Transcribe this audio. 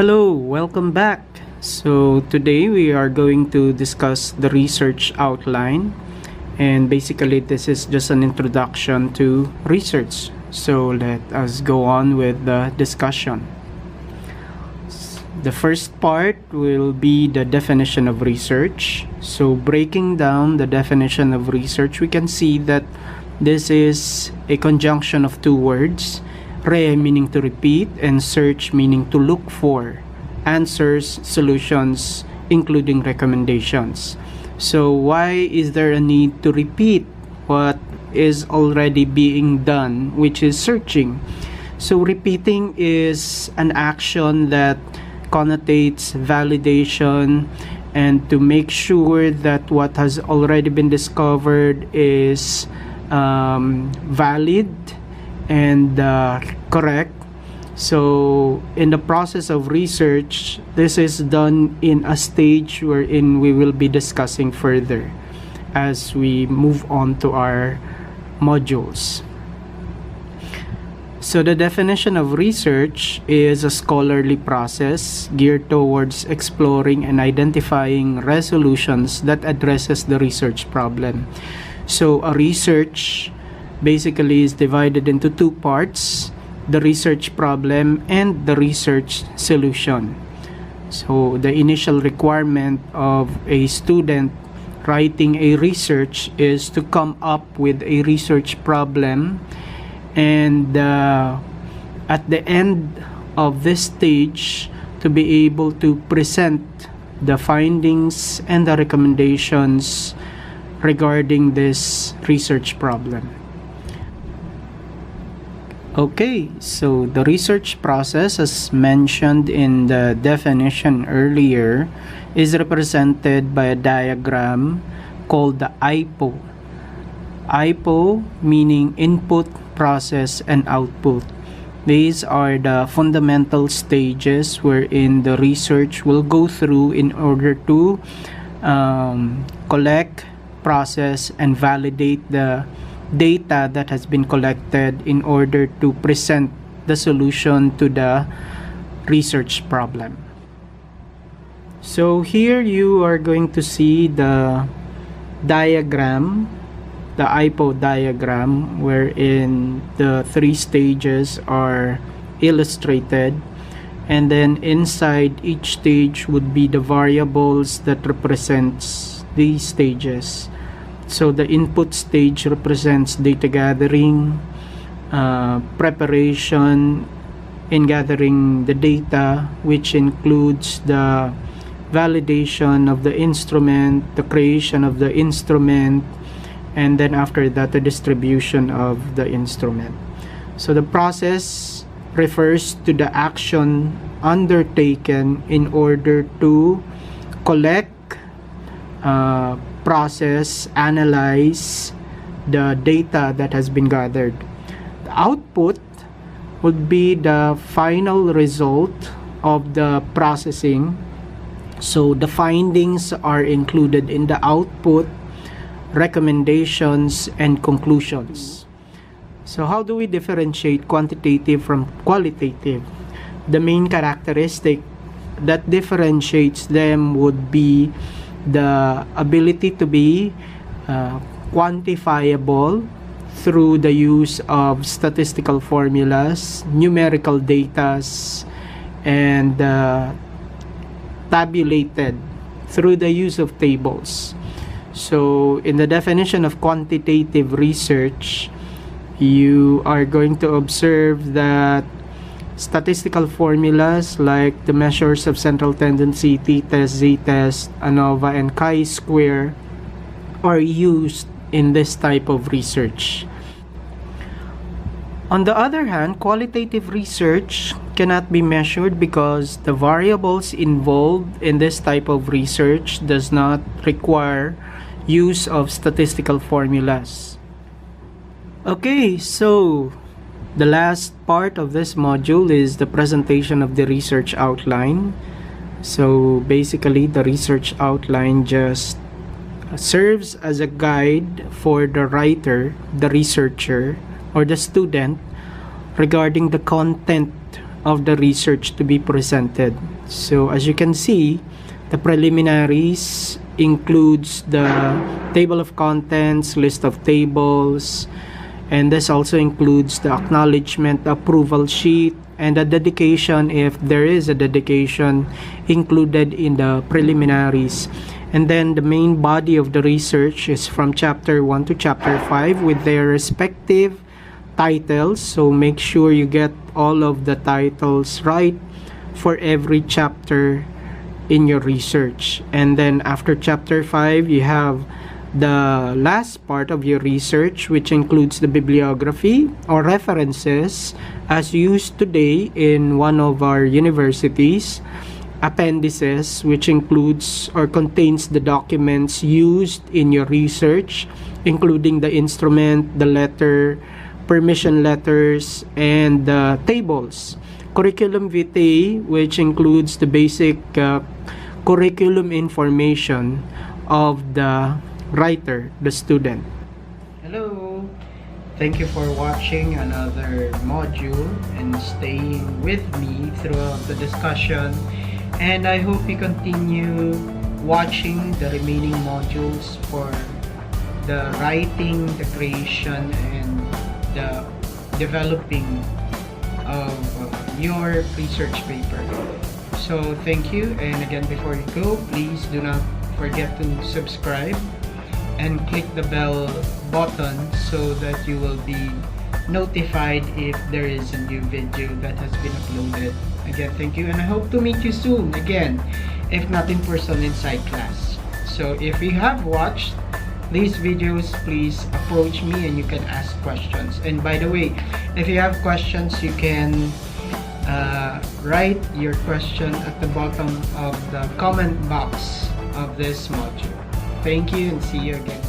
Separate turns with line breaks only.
Hello, welcome back. So today we are going to discuss the research outline, and basically this is just an introduction to research. So let us go on with the discussion. The first part will be the definition of research. So breaking down the definition of research, we can see that this is a conjunction of two words. Re meaning to repeat and search meaning to look for answers, solutions, including recommendations. So why is there a need to repeat what is already being done, which is searching? So repeating is an action that connotates validation and to make sure that what has already been discovered is valid and correct. So in the process of research, this is done in a stage wherein we will be discussing further as we move on to our modules. So the definition of research is a scholarly process geared towards exploring and identifying resolutions that addresses the research problem. So a research basically is divided into two parts: the research problem and the research solution. So the initial requirement of a student writing a research is to come up with a research problem, and at the end of this stage to be able to present the findings and the recommendations regarding this research problem. Okay, so the research process, as mentioned in the definition earlier, is represented by a diagram called the IPO. IPO meaning input, process, and output. These are the fundamental stages wherein the research will go through in order to collect, process, and validate the data that has been collected in order to present the solution to the research problem. So here you are going to see the diagram, the IPO diagram, wherein the three stages are illustrated, and then inside each stage would be the variables that represents these stages. So the input stage represents data gathering, preparation in gathering the data, which includes the validation of the instrument, the creation of the instrument, and then after that the distribution of the instrument. So the process refers to the action undertaken in order to collect, process, analyze the data that has been gathered. The output would be the final result of the processing. So the findings are included in the output, recommendations, and conclusions. So how do we differentiate quantitative from qualitative? The main characteristic that differentiates them would be the ability to be quantifiable through the use of statistical formulas, numerical data, and tabulated through the use of tables. So in the definition of quantitative research, you are going to observe that statistical formulas like the measures of central tendency, t-test, z-test, ANOVA, and chi-square are used in this type of research. On the other hand, qualitative research cannot be measured because the variables involved in this type of research does not require use of statistical formulas. Okay, so the last part of this module is the presentation of the research outline. So basically the research outline just serves as a guide for the writer, the researcher, or the student regarding the content of the research to be presented. So as you can see, the preliminaries includes the table of contents, list of tables, and this also includes the acknowledgement approval sheet and the dedication, if there is a dedication included in the preliminaries. And then the main body of the research is from chapter 1 to chapter 5 with their respective titles. So make sure you get all of the titles right for every chapter in your research. And then after chapter 5, you have the last part of your research, which includes the bibliography or references as used today in one of our universities, appendices, which includes or contains the documents used in your research, including the instrument, the letter, permission letters, and the tables. Curriculum vitae, which includes the basic curriculum information of the writer, the student. Hello, thank you for watching another module and staying with me throughout the discussion, and I hope you continue watching the remaining modules for the writing, the creation, and the developing of your research paper. So thank you, and again, before you go, please do not forget to subscribe and click the bell button so that you will be notified if there is a new video that has been uploaded. Again, thank you, and I hope to meet you soon again, if not in person, inside class. So if you have watched these videos, please approach me and you can ask questions. And by the way, if you have questions, you can write your question at the bottom of the comment box of this module. Thank you, and see you again.